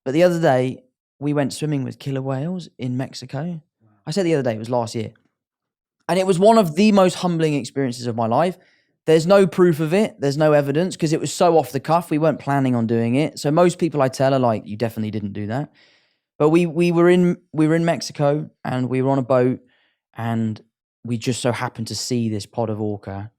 But the other day, we went swimming with killer whales in Mexico. I said the other day, it was last year. And it was one of the most humbling experiences of my life. There's no proof of it. There's no evidence because it was so off the cuff. We weren't planning on doing it. So most people I tell are like, you definitely didn't do that. But we were in Mexico and we were on a boat and we just so happened to see this pod of orca.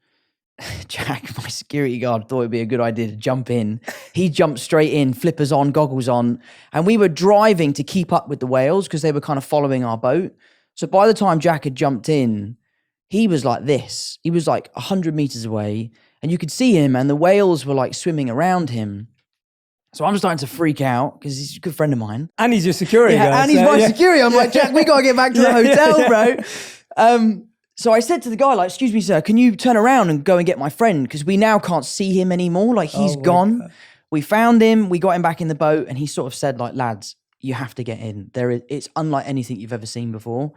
Jack, my security guard, thought it'd be a good idea to jump in. He jumped straight in, flippers on, goggles on, and we were driving to keep up with the whales because they were kind of following our boat. So by the time Jack had jumped in, he was like this. He was like 100 meters away, and you could see him, and the whales were like swimming around him. So I'm starting to freak out because he's a good friend of mine. And he's your security guard. And he's my security. I'm like, Jack, we got to get back to the hotel, bro. So I said to the guy, like, excuse me, sir, can you turn around and go and get my friend? Because we now can't see him anymore. Like, he's gone. God. We found him. We got him back in the boat. And he sort of said, like, lads, you have to get in. It's unlike anything you've ever seen before.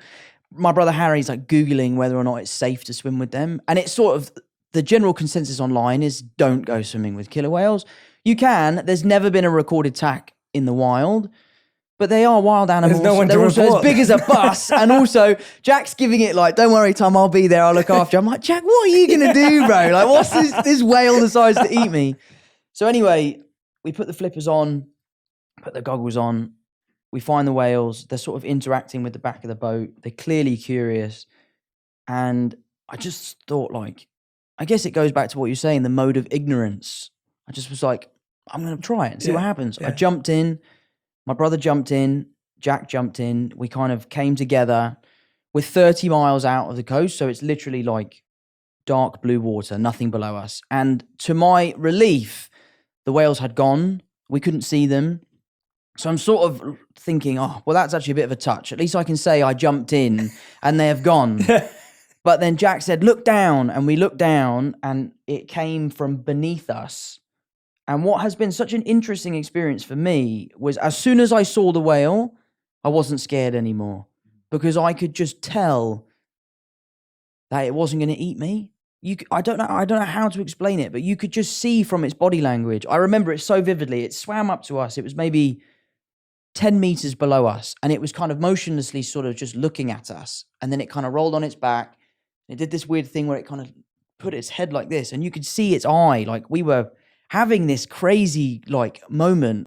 My brother Harry's, like, Googling whether or not it's safe to swim with them. And it's sort of, the general consensus online is don't go swimming with killer whales. You can. There's never been a recorded attack in the wild. But they are wild animals. There's no one They're to also report. as big as a bus. And also, Jack's giving it like, don't worry, Tom, I'll be there. I'll look after you. I'm like, Jack, what are you going to do, bro? Like, what's this whale decides to eat me? So anyway, we put the flippers on, put the goggles on. We find the whales. They're sort of interacting with the back of the boat. They're clearly curious. And I just thought, like, I guess it goes back to what you're saying, the mode of ignorance. I just was like, I'm going to try it and see what happens. I jumped in. My brother jumped in, Jack jumped in. We kind of came together. We're 30 miles out of the coast, so it's literally like dark blue water, nothing below us. And to my relief, the whales had gone. We couldn't see them. So I'm sort of thinking, oh, well, that's actually a bit of a touch. At least I can say I jumped in and they have gone. But then Jack said, look down. And we looked down and it came from beneath us. And what has been such an interesting experience for me was as soon as I saw the whale, I wasn't scared anymore because I could just tell that it wasn't going to eat me. I don't know how to explain it, but you could just see from its body language. I remember it so vividly. It swam up to us. It was maybe 10 meters below us, and it was kind of motionlessly sort of just looking at us. And then it kind of rolled on its back. It did this weird thing where it kind of put its head like this, and you could see its eye. Like we were having this crazy like moment.